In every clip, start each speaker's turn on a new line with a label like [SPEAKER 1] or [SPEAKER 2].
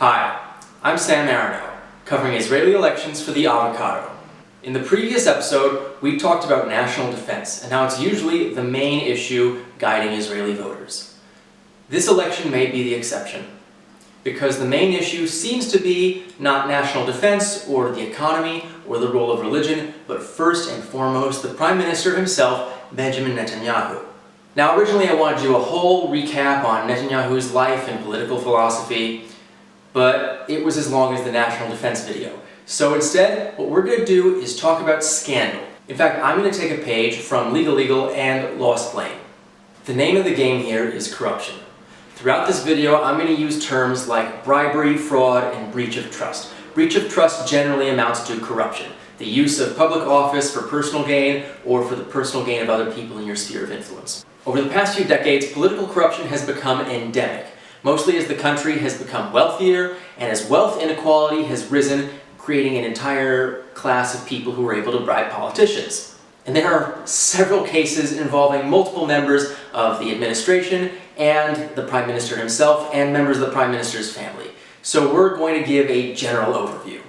[SPEAKER 1] Hi, I'm Sam Marino, covering Israeli elections for the Avocado. In the previous episode, we talked about national defense and how it's usually the main issue guiding Israeli voters. This election may be the exception, because the main issue seems to be not national defense or the economy or the role of religion, but first and foremost the Prime Minister himself, Benjamin Netanyahu. Now, originally I wanted to do a whole recap on Netanyahu's life and political philosophy, but it was as long as the national defense video. So instead, what we're going to do is talk about scandal. In fact, I'm going to take a page from Legal and Lost Blame. The name of the game here is corruption. Throughout this video, I'm going to use terms like bribery, fraud, and breach of trust. Breach of trust generally amounts to corruption, the use of public office for personal gain or for the personal gain of other people in your sphere of influence. Over the past few decades, political corruption has become endemic, mostly as the country has become wealthier and as wealth inequality has risen, creating an entire class of people who are able to bribe politicians. And there are several cases involving multiple members of the administration and the Prime Minister himself and members of the Prime Minister's family. So we're going to give a general overview.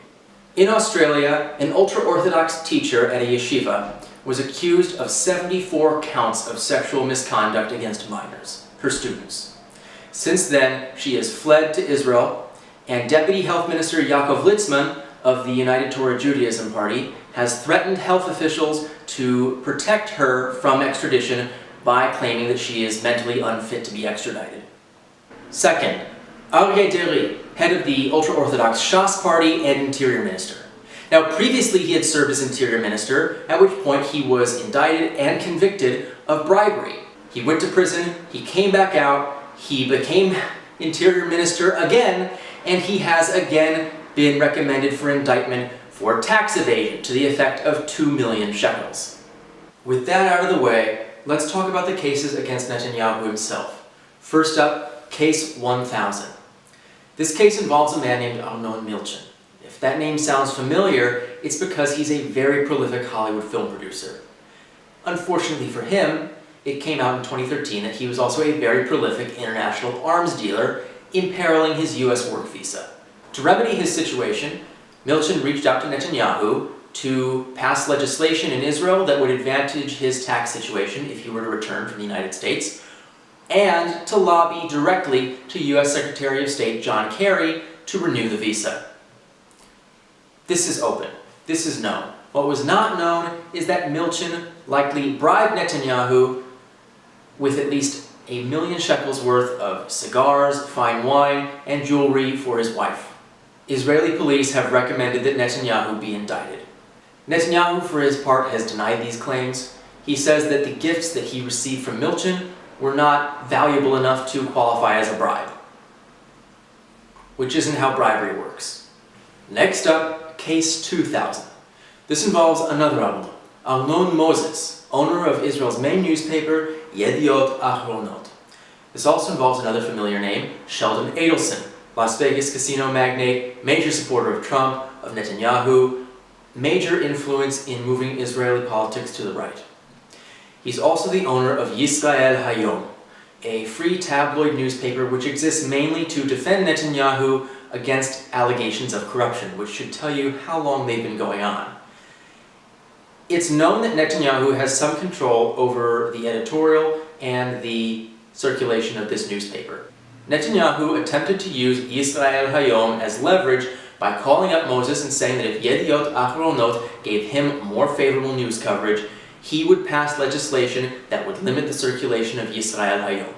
[SPEAKER 1] In Australia, an ultra-Orthodox teacher at a yeshiva was accused of 74 counts of sexual misconduct against minors, her students. Since then, she has fled to Israel, and Deputy Health Minister Yaakov Litzman of the United Torah Judaism Party has threatened health officials to protect her from extradition by claiming that she is mentally unfit to be extradited. Second, Aryeh Deri, head of the ultra-Orthodox Shas Party and Interior Minister. Now, previously he had served as Interior Minister, at which point he was indicted and convicted of bribery. He went to prison, he came back out, he became Interior Minister again, and he has again been recommended for indictment for tax evasion to the effect of 2 million shekels. With that out of the way, let's talk about the cases against Netanyahu himself. First up, Case 1000. This case involves a man named Arnon Milchan. If that name sounds familiar, it's because he's a very prolific Hollywood film producer. Unfortunately for him, it came out in 2013 that he was also a very prolific international arms dealer, imperiling his US work visa. To remedy his situation, Milchan reached out to Netanyahu to pass legislation in Israel that would advantage his tax situation if he were to return from the United States, and to lobby directly to US Secretary of State John Kerry to renew the visa. This is open. This is known. What was not known is that Milchan likely bribed Netanyahu with at least 1 million shekels worth of cigars, fine wine, and jewelry for his wife. Israeli police have recommended that Netanyahu be indicted. Netanyahu, for his part, has denied these claims. He says that the gifts that he received from Milchan were not valuable enough to qualify as a bribe, which isn't how bribery works. Next up, Case 2000. This involves another Arnon Moses, owner of Israel's main newspaper, Yediot Ahronot. This also involves another familiar name, Sheldon Adelson, Las Vegas casino magnate, major supporter of Trump, of Netanyahu, major influence in moving Israeli politics to the right. He's also the owner of Yisrael Hayom, a free tabloid newspaper which exists mainly to defend Netanyahu against allegations of corruption, which should tell you how long they've been going on. It's known that Netanyahu has some control over the editorial and the circulation of this newspaper. Netanyahu attempted to use Yisrael Hayom as leverage by calling up Moses and saying that if Yediot Ahronot gave him more favorable news coverage, he would pass legislation that would limit the circulation of Yisrael Hayom.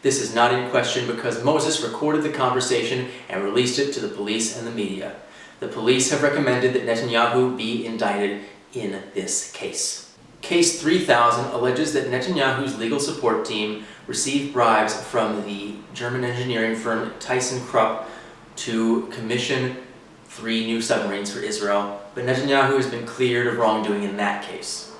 [SPEAKER 1] This is not in question because Moses recorded the conversation and released it to the police and the media. The police have recommended that Netanyahu be indicted in this case. Case 3000 alleges that Netanyahu's legal support team received bribes from the German engineering firm ThyssenKrupp to commission 3 new submarines for Israel, but Netanyahu has been cleared of wrongdoing in that case.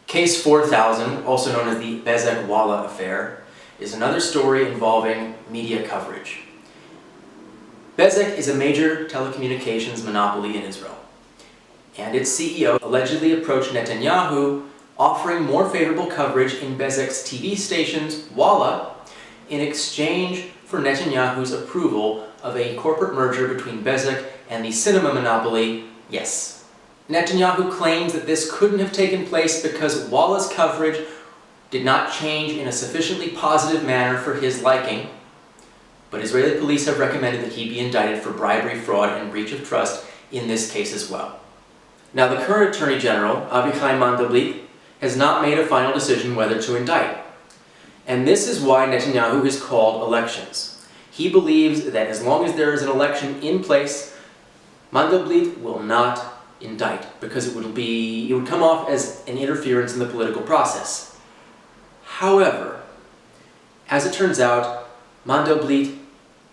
[SPEAKER 1] Case 4000, also known as the Bezek Wallah affair, is another story involving media coverage. Bezek is a major telecommunications monopoly in Israel, and its CEO allegedly approached Netanyahu offering more favorable coverage in Bezek's TV stations, Wallah, in exchange for Netanyahu's approval of a corporate merger between Bezek and the cinema monopoly, Yes. Netanyahu claims that this couldn't have taken place because Wallah's coverage did not change in a sufficiently positive manner for his liking, but Israeli police have recommended that he be indicted for bribery, fraud, and breach of trust in this case as well. Now, the current Attorney General, Avichai Mandelblit, has not made a final decision whether to indict. And this is why Netanyahu has called elections. He believes that as long as there is an election in place, Mandelblit will not indict, because it would come off as an interference in the political process. However, as it turns out, Mandelblit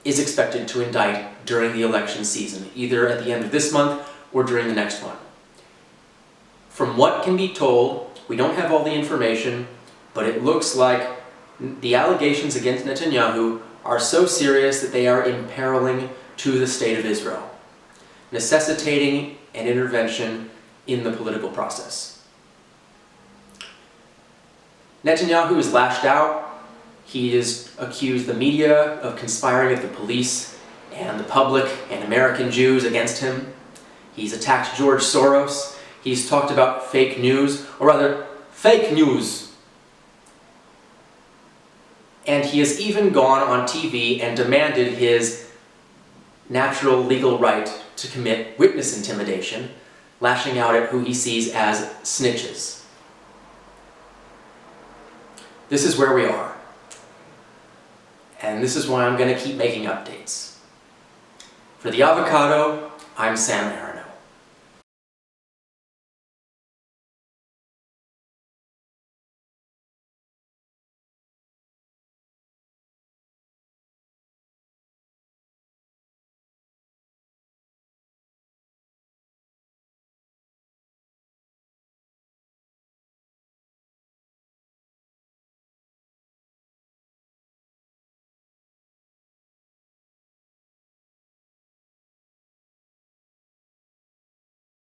[SPEAKER 1] is expected to indict during the election season, either at the end of this month or during the next one. From what can be told, we don't have all the information, but it looks like the allegations against Netanyahu are so serious that they are imperiling to the state of Israel, necessitating an intervention in the political process. Netanyahu has lashed out. He has accused the media of conspiring with the police and the public and American Jews against him. He's attacked George Soros. He's talked about fake news, or rather, fake news. And he has even gone on TV and demanded his natural legal right to commit witness intimidation, lashing out at who he sees as snitches. This is where we are. And this is why I'm going to keep making updates. For the Avocado, I'm Sam Aaron.